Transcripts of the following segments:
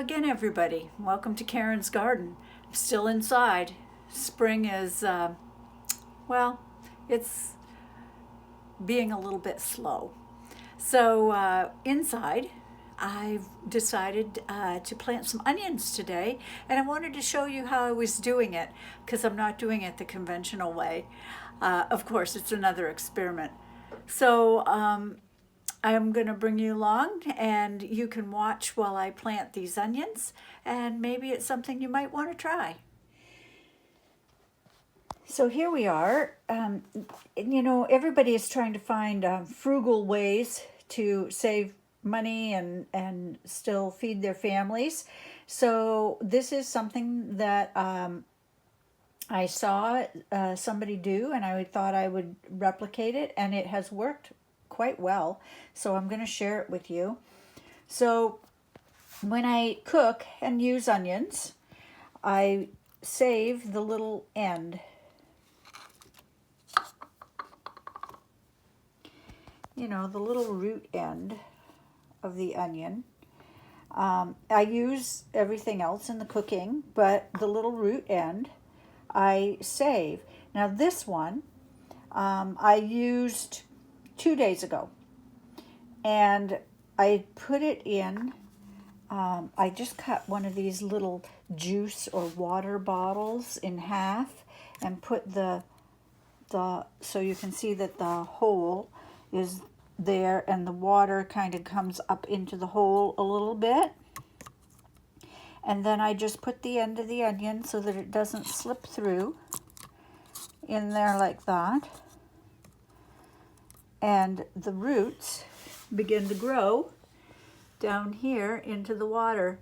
again, everybody. Welcome to Karen's Garden. I'm still inside. Spring is, well, it's being a little bit slow. So, inside, I've decided to plant some onions today, and I wanted to show you how I was doing it because I'm not doing it the conventional way. Of course, it's another experiment. So, I'm going to bring you along and you can watch while I plant these onions, and maybe it's something you might want to try. So here we are. Everybody is trying to find frugal ways to save money and still feed their families. So this is something that I saw somebody do, and I thought I would replicate it, and it has worked quite well. So I'm going to share it with you. So when I cook and use onions, I save the little end. The little root end of the onion. I use everything else in the cooking, but the little root end I save. Now this one I used 2 days ago, and I put it in. I just cut one of these little juice or water bottles in half and put the so you can see that the hole is there and the water kind of comes up into the hole a little bit. And then I just put the end of the onion so that it doesn't slip through in there like that. And the roots begin to grow down here into the water.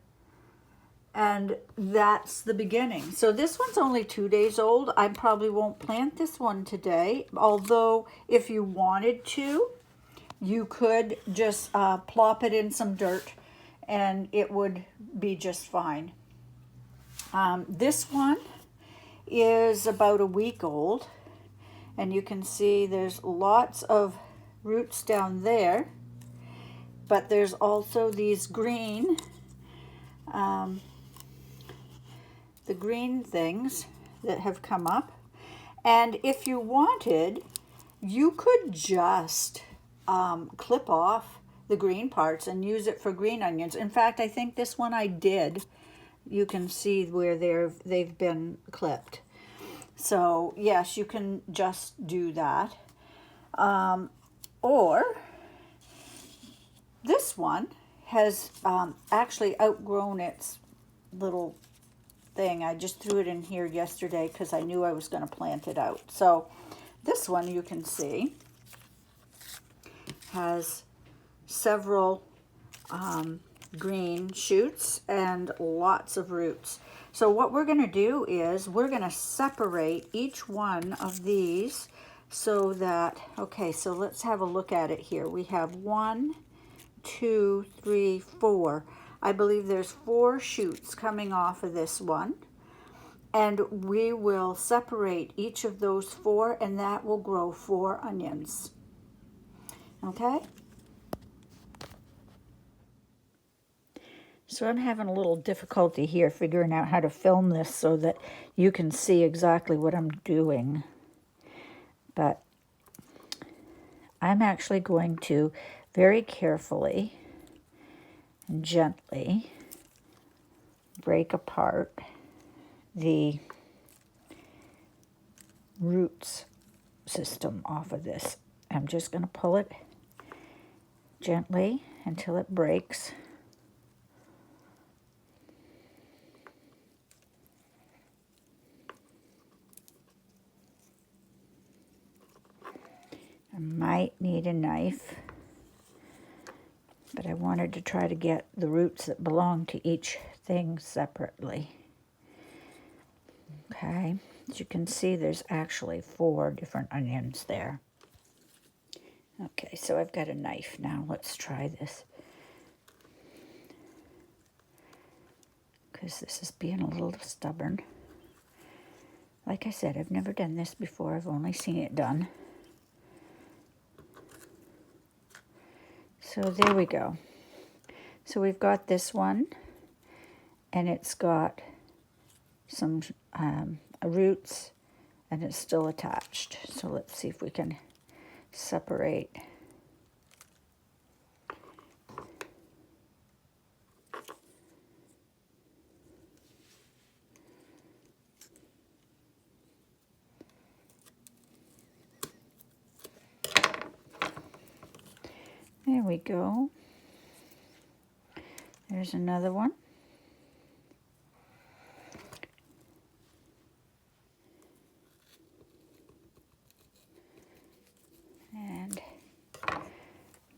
And that's the beginning. So this one's only 2 days old. I probably won't plant this one today. Although if you wanted to, you could just plop it in some dirt and it would be just fine. This one is about a week old. And you can see there's lots of roots down there, but there's also these green, the green things that have come up. And if you wanted, you could just clip off the green parts and use it for green onions. In fact, I think this one I did. You can see where they've been clipped. So yes, you can just do that. Or this one has actually outgrown its little thing. I just threw it in here yesterday because I knew I was going to plant it out. So this one, you can see, has several green shoots and lots of roots. So what we're going to do is we're going to separate each one of these so that, okay, so let's have a look at it here. We have 1, 2, 3, 4. I believe there's 4 shoots coming off of this one. And we will separate each of those 4, and that will grow 4 onions. Okay? So I'm having a little difficulty here figuring out how to film this so that you can see exactly what I'm doing. But I'm actually going to very carefully and gently break apart the roots system off of this. I'm just going to pull it gently until it breaks. I might need a knife, but I wanted to try to get the roots that belong to each thing separately. Okay, as you can see, there's actually 4 different onions there. Okay, so I've got a knife now. Let's try this, because this is being a little stubborn. Like I said, I've never done this before. I've only seen it done. So there we go. So we've got this one, and it's got some roots, and it's still attached. So let's see if we can separate. There we go. There's another one. And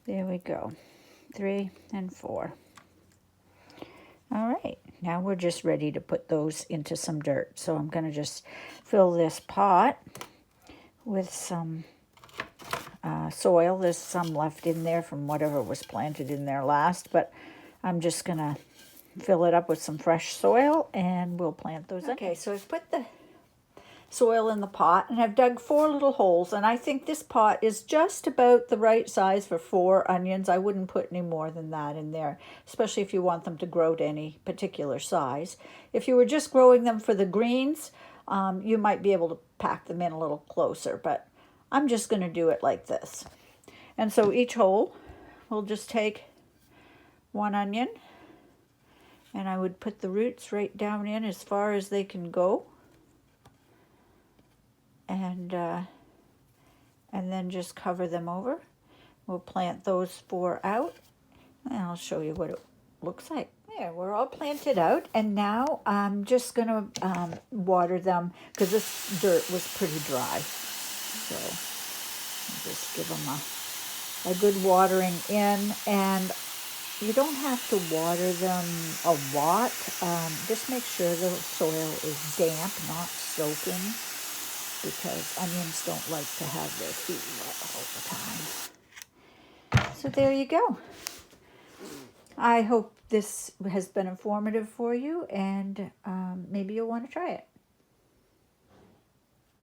there we go. 3 and 4. All right, now we're just ready to put those into some dirt. So I'm going to just fill this pot with some soil. There's some left in there from whatever was planted in there last, but I'm just going to fill it up with some fresh soil and we'll plant those in. Okay, so I've put the soil in the pot and I've dug 4 little holes, and I think this pot is just about the right size for 4 onions. I wouldn't put any more than that in there, especially if you want them to grow to any particular size. If you were just growing them for the greens, you might be able to pack them in a little closer, but I'm just going to do it like this. And so each hole, we'll just take 1 onion, and I would put the roots right down in as far as they can go. And then just cover them over. We'll plant those 4 out, and I'll show you what it looks like. There, we're all planted out, and now I'm just going to water them because this dirt was pretty dry. So I'll just give them a good watering in, and you don't have to water them a lot. Just make sure the soil is damp, not soaking, because onions don't like to have their feet wet all the time. So there you go. I hope this has been informative for you, and maybe you'll want to try it.